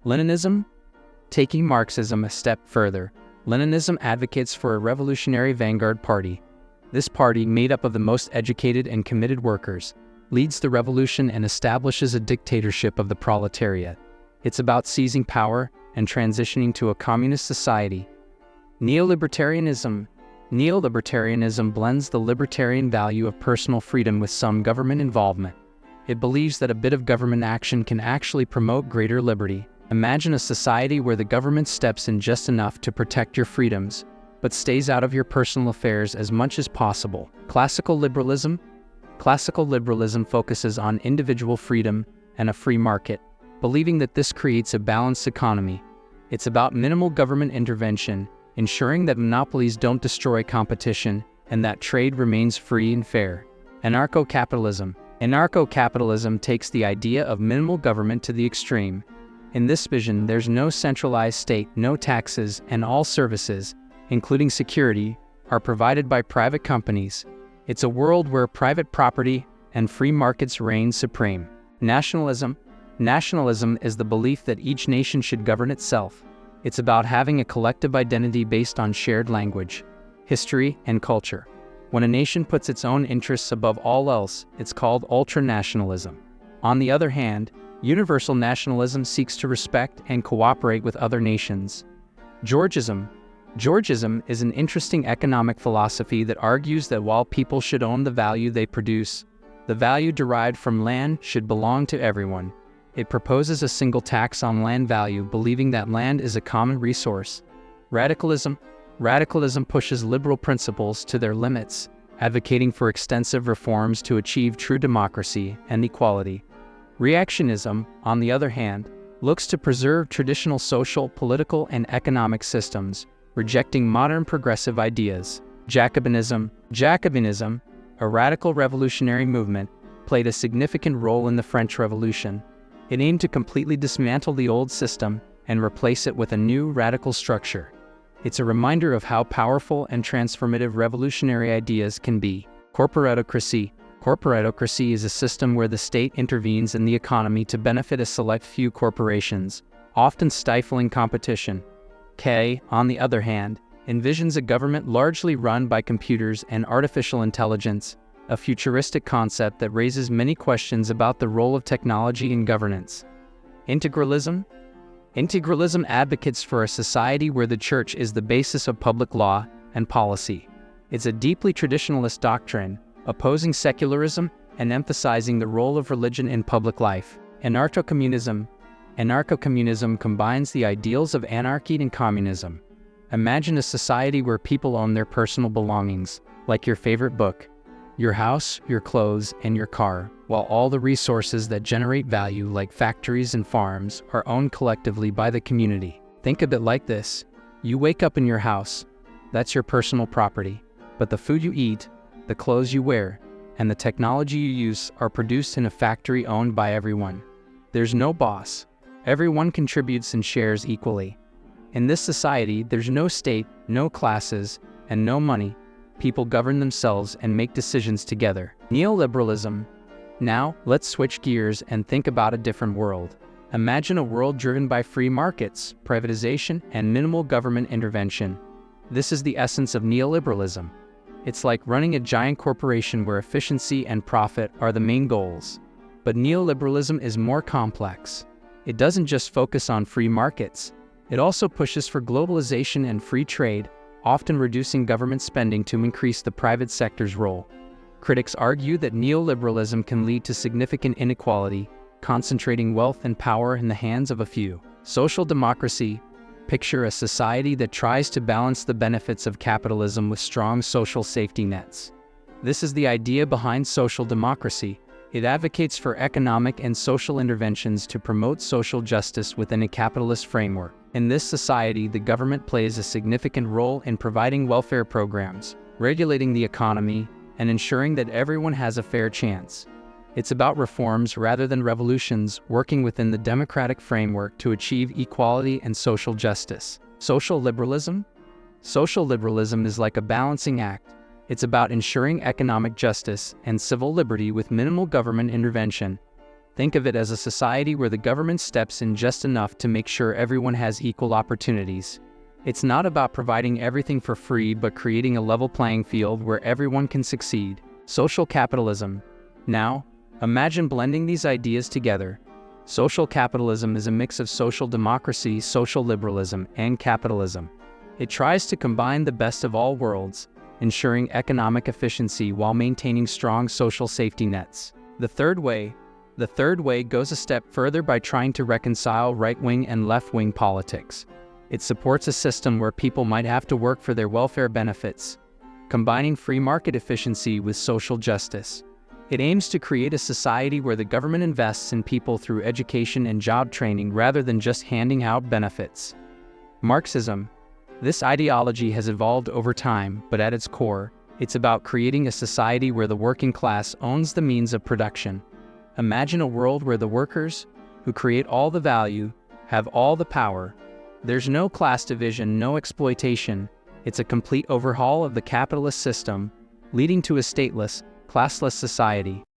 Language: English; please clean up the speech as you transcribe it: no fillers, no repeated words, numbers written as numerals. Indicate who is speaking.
Speaker 1: Leninism? Taking Marxism a step further, Leninism advocates for a revolutionary vanguard party. This party, made up of the most educated and committed workers, leads the revolution and establishes a dictatorship of the proletariat. It's about seizing power and transitioning to a communist society. Neolibertarianism blends the libertarian value of personal freedom with some government involvement. It believes that a bit of government action can actually promote greater liberty. Imagine a society where the government steps in just enough to protect your freedoms, but stays out of your personal affairs as much as possible. Classical liberalism focuses on individual freedom and a free market, believing that this creates a balanced economy. It's about minimal government intervention, ensuring that monopolies don't destroy competition and that trade remains free and fair. Anarcho-capitalism takes the idea of minimal government to the extreme. In this vision, there's no centralized state, no taxes, and all services, including security, are provided by private companies. It's a world where private property and free markets reign supreme. Nationalism is the belief that each nation should govern itself. It's about having a collective identity based on shared language, history, and culture. When a nation puts its own interests above all else, it's called ultranationalism. On the other hand, universal nationalism seeks to respect and cooperate with other nations. Georgism is an interesting economic philosophy that argues that while people should own the value they produce, the value derived from land should belong to everyone. It proposes a single tax on land value, believing that land is a common resource. Radicalism pushes liberal principles to their limits, advocating for extensive reforms to achieve true democracy and equality. Reactionism, on the other hand, looks to preserve traditional social, political, and economic systems, rejecting modern progressive ideas. Jacobinism, a radical revolutionary movement, played a significant role in the French Revolution. It aimed to completely dismantle the old system and replace it with a new, radical structure. It's a reminder of how powerful and transformative revolutionary ideas can be. Corporatocracy is a system where the state intervenes in the economy to benefit a select few corporations, often stifling competition. On the other hand, envisions a government largely run by computers and artificial intelligence, a futuristic concept that raises many questions about the role of technology in governance. Integralism advocates for a society where the church is the basis of public law and policy. It's a deeply traditionalist doctrine, opposing secularism and emphasizing the role of religion in public life. Anarchocommunism combines the ideals of anarchy and communism. Imagine a society where people own their personal belongings, like your favorite book, your house, your clothes, and your car, while all the resources that generate value, like factories and farms, are owned collectively by the community. Think of it like this. You wake up in your house. That's your personal property. But the food you eat, the clothes you wear, and the technology you use are produced in a factory owned by everyone. There's no boss. Everyone contributes and shares equally. In this society, there's no state, no classes, and no money. People govern themselves and make decisions together. Neoliberalism. Now, let's switch gears and think about a different world. Imagine a world driven by free markets, privatization, and minimal government intervention. This is the essence of neoliberalism. It's like running a giant corporation where efficiency and profit are the main goals. But neoliberalism is more complex. It doesn't just focus on free markets. It also pushes for globalization and free trade, often reducing government spending to increase the private sector's role. Critics argue that neoliberalism can lead to significant inequality, concentrating wealth and power in the hands of a few. Social democracy. Picture a society that tries to balance the benefits of capitalism with strong social safety nets. This is the idea behind social democracy. It advocates for economic and social interventions to promote social justice within a capitalist framework. In this society, the government plays a significant role in providing welfare programs, regulating the economy, and ensuring that everyone has a fair chance. It's about reforms rather than revolutions, working within the democratic framework to achieve equality and social justice. Social liberalism? Social liberalism is like a balancing act. It's about ensuring economic justice and civil liberty with minimal government intervention. Think of it as a society where the government steps in just enough to make sure everyone has equal opportunities. It's not about providing everything for free, but creating a level playing field where everyone can succeed. Social capitalism. Now, imagine blending these ideas together. Social capitalism is a mix of social democracy, social liberalism, and capitalism. It tries to combine the best of all worlds, ensuring economic efficiency while maintaining strong social safety nets. The third way goes a step further by trying to reconcile right-wing and left-wing politics. It supports a system where people might have to work for their welfare benefits, combining free market efficiency with social justice. It aims to create a society where the government invests in people through education and job training rather than just handing out benefits. Marxism. This ideology has evolved over time, but at its core, it's about creating a society where the working class owns the means of production. Imagine a world where the workers, who create all the value, have all the power. There's no class division, no exploitation. It's a complete overhaul of the capitalist system, leading to a stateless, classless society.